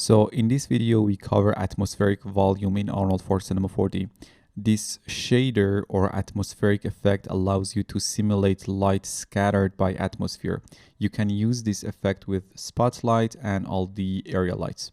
So in this video, we cover atmospheric volume in Arnold for Cinema 4D. This shader or atmospheric effect allows you to simulate light scattered by atmosphere. You can use this effect with spotlight and all the area lights.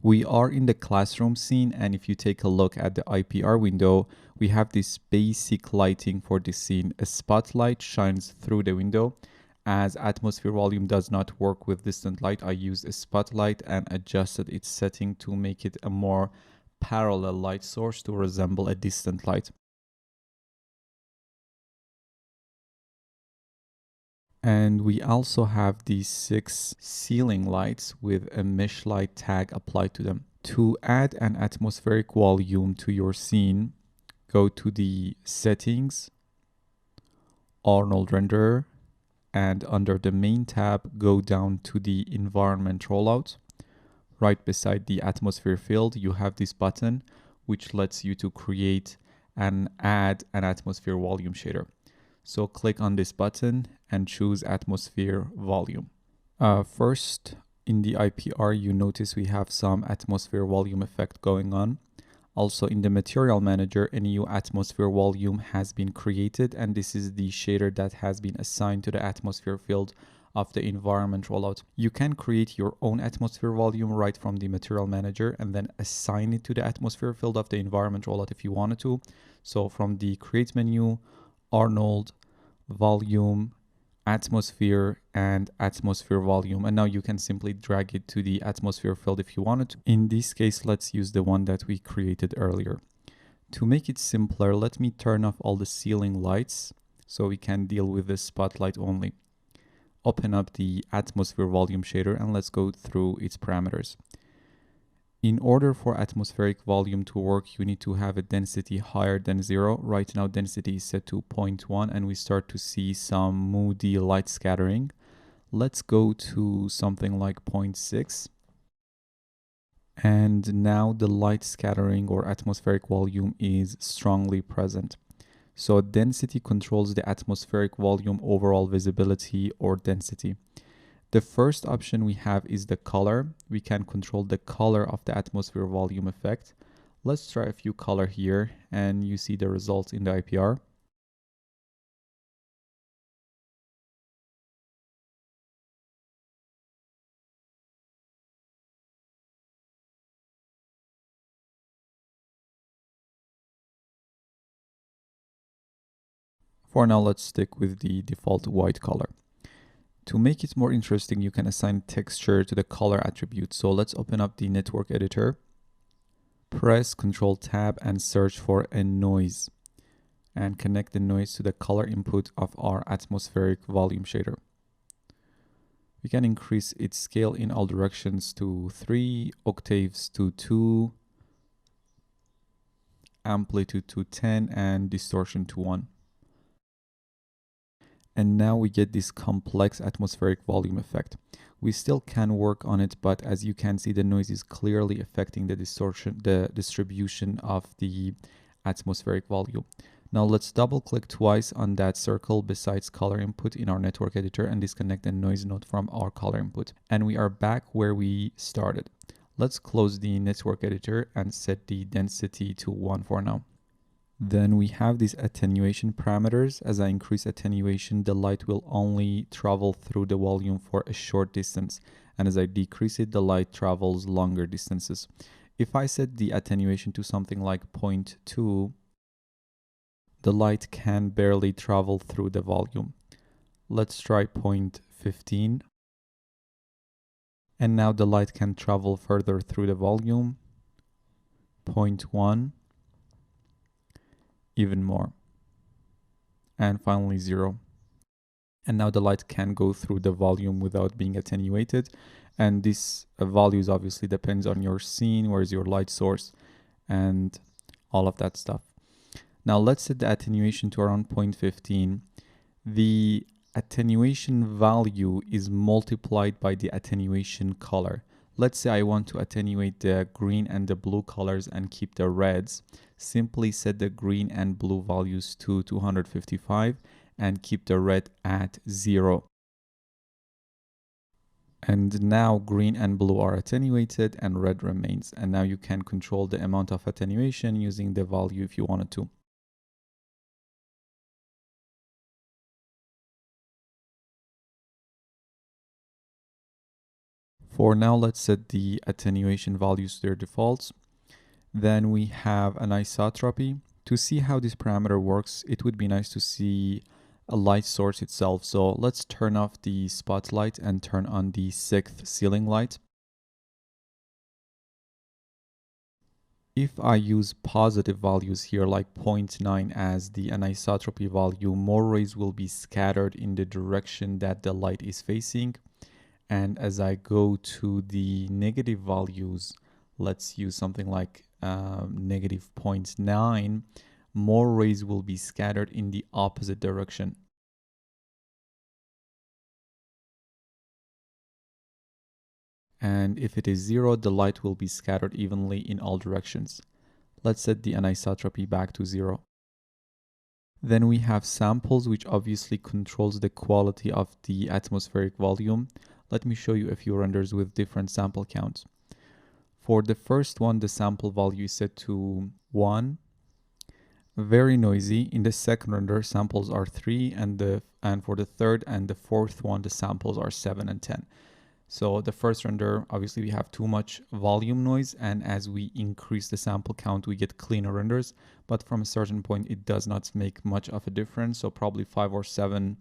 We are in the classroom scene, and if you take a look at the IPR window, we have this basic lighting for this scene. A spotlight shines through the window. As atmosphere volume does not work with distant light, I used a spotlight and adjusted its setting to make it a more parallel light source to resemble a distant light. And we also have these 6 ceiling lights with a mesh light tag applied to them. To add an atmospheric volume to your scene, go to the settings, Arnold renderer, and under the main tab, go down to the environment rollout. Right beside the atmosphere field, you have this button which lets you to create and add an atmosphere volume shader. So click on this button and choose atmosphere volume. First, in the IPR, you notice we have some atmosphere volume effect going on. Also in the material manager, a new atmosphere volume has been created, and this is the shader that has been assigned to the atmosphere field of the environment rollout. You can create your own atmosphere volume right from the material manager and then assign it to the atmosphere field of the environment rollout if you wanted to. So from the create menu, Arnold, volume, atmosphere, and atmosphere volume, and now you can simply drag it to the atmosphere field if you wanted to. In this case, let's use the one that we created earlier. To make it simpler, let me turn off all the ceiling lights so we can deal with the spotlight only. Open up the atmosphere volume shader and let's go through its parameters. In order for atmospheric volume to work, you need to have a density higher than 0. Right now, density is set to 0.1 and we start to see some moody light scattering. Let's go to something like 0.6. And now the light scattering or atmospheric volume is strongly present. So density controls the atmospheric volume overall visibility or density. The first option we have is the color. We can control the color of the atmosphere volume effect. Let's try a few color here and you see the results in the IPR. For now, let's stick with the default white color. To make it more interesting, you can assign texture to the color attribute. So let's open up the network editor, press Ctrl Tab and search for a noise and connect the noise to the color input of our atmospheric volume shader. We can increase its scale in all directions to 3, octaves to 2, amplitude to 10, and distortion to 1. And now we get this complex atmospheric volume effect. We still can work on it, but as you can see, the noise is clearly affecting the distribution of the atmospheric volume. Now let's double click twice on that circle besides color input in our network editor and disconnect the noise node from our color input. And we are back where we started. Let's close the network editor and set the density to 1 for now. Then we have these attenuation parameters. As I increase attenuation, the light will only travel through the volume for a short distance. And as I decrease it, the light travels longer distances. If I set the attenuation to something like 0.2, the light can barely travel through the volume. Let's try 0.15. And now the light can travel further through the volume. 0.1. Even more, and finally 0. And now the light can go through the volume without being attenuated, and this values obviously depends on your scene, where's your light source, and all of that stuff. Now let's set the attenuation to around 0.15. The attenuation value is multiplied by the attenuation color. Let's say I want to attenuate the green and the blue colors and keep the reds. Simply set the green and blue values to 255 and keep the red at 0. And now green and blue are attenuated and red remains. And now you can control the amount of attenuation using the value if you wanted to. For now, let's set the attenuation values to their defaults. Then we have anisotropy. To see how this parameter works, it would be nice to see a light source itself. So let's turn off the spotlight and turn on the sixth ceiling light. If I use positive values here like 0.9 as the anisotropy value, more rays will be scattered in the direction that the light is facing. And as I go to the negative values, let's use something like negative 0.9, more rays will be scattered in the opposite direction. And if it is 0, the light will be scattered evenly in all directions. Let's set the anisotropy back to 0. Then we have samples, which obviously controls the quality of the atmospheric volume. Let me show you a few renders with different sample counts. For the first one, the sample value is set to 1. Very noisy. In the second render, samples are 3, and for the third and the fourth one, the samples are 7 and 10. So the first render, obviously we have too much volume noise, and as we increase the sample count, we get cleaner renders. But from a certain point, it does not make much of a difference. So probably 5 or 7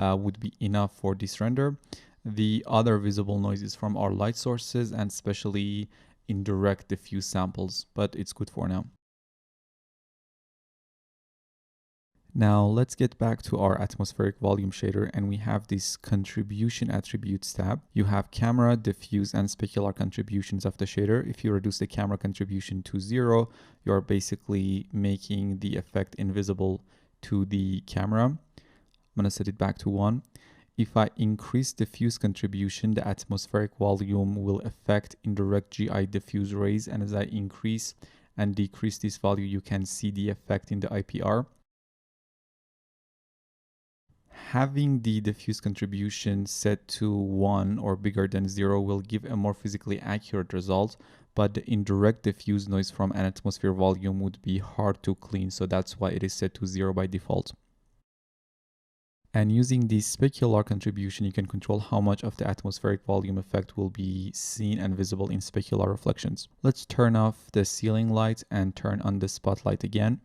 would be enough for this render. The other visible noise is from our light sources and especially indirect diffuse samples, but it's good for now. Now let's get back to our atmospheric volume shader, and we have this contribution attributes tab. You have camera, diffuse, and specular contributions of the shader. If you reduce the camera contribution to 0, you're basically making the effect invisible to the camera. I'm going to set it back to 1. If I increase diffuse contribution, the atmospheric volume will affect indirect GI diffuse rays, and as I increase and decrease this value, you can see the effect in the IPR. Having the diffuse contribution set to 1 or bigger than 0 will give a more physically accurate result, but the indirect diffuse noise from an atmosphere volume would be hard to clean, so that's why it is set to 0 by default. And using the specular contribution, you can control how much of the atmospheric volume effect will be seen and visible in specular reflections. Let's turn off the ceiling light and turn on the spotlight again.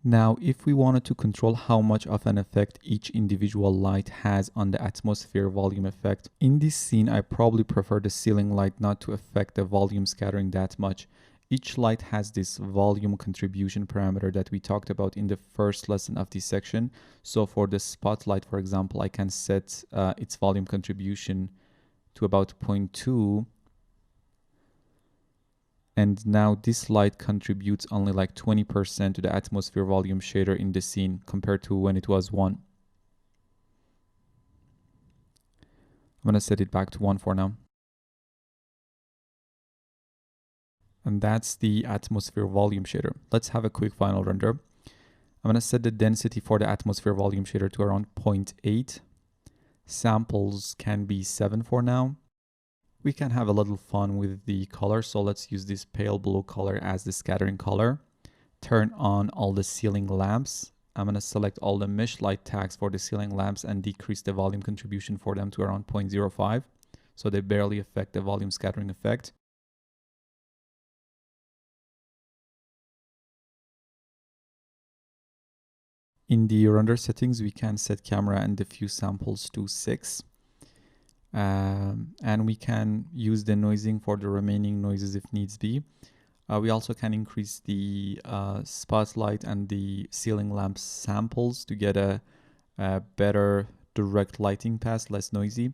Now, if we wanted to control how much of an effect each individual light has on the atmosphere volume effect, in this scene, I probably prefer the ceiling light not to affect the volume scattering that much. Each light has this volume contribution parameter that we talked about in the first lesson of this section. So for the spotlight, for example, I can set its volume contribution to about 0.2. And now this light contributes only like 20% to the atmosphere volume shader in the scene compared to when it was 1. I'm going to set it back to 1 for now. And that's the atmosphere volume shader. Let's have a quick final render. I'm going to set the density for the atmosphere volume shader to around 0.8. Samples can be 7 for now. We can have a little fun with the color, so let's use this pale blue color as the scattering color. Turn on all the ceiling lamps. I'm going to select all the mesh light tags for the ceiling lamps and decrease the volume contribution for them to around 0.05, so they barely affect the volume scattering effect. In the render settings, we can set camera and diffuse samples to 6. And we can use the noising for the remaining noises if needs be. We also can increase the spotlight and the ceiling lamp samples to get a better direct lighting path, less noisy.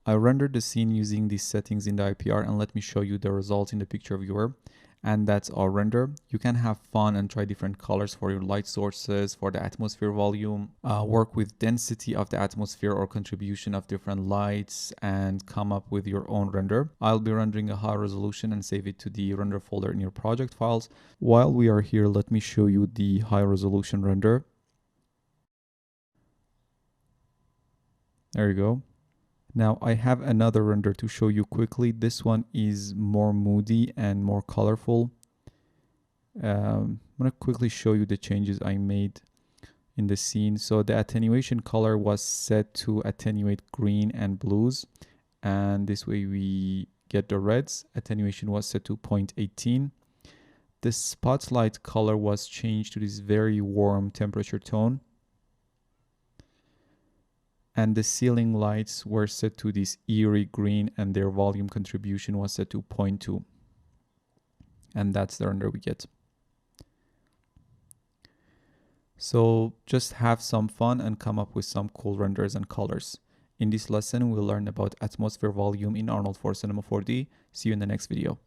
I rendered the scene using these settings in the IPR, and let me show you the result in the picture viewer. And that's our render. You can have fun and try different colors for your light sources, for the atmosphere volume, work with density of the atmosphere or contribution of different lights, and come up with your own render. I'll be rendering a high resolution and save it to the render folder in your project files. While we are here, let me show you the high resolution render. There you go. Now I have another render to show you quickly. This one is more moody and more colorful. I'm going to quickly show you the changes I made in the scene. So the attenuation color was set to attenuate green and blues, and this way we get the reds. Attenuation was set to 0.18. The spotlight color was changed to this very warm temperature tone, and the ceiling lights were set to this eerie green, and their volume contribution was set to 0.2. And that's the render we get. So just have some fun and come up with some cool renders and colors. In this lesson, we'll learn about atmosphere volume in Arnold for Cinema 4D. See you in the next video.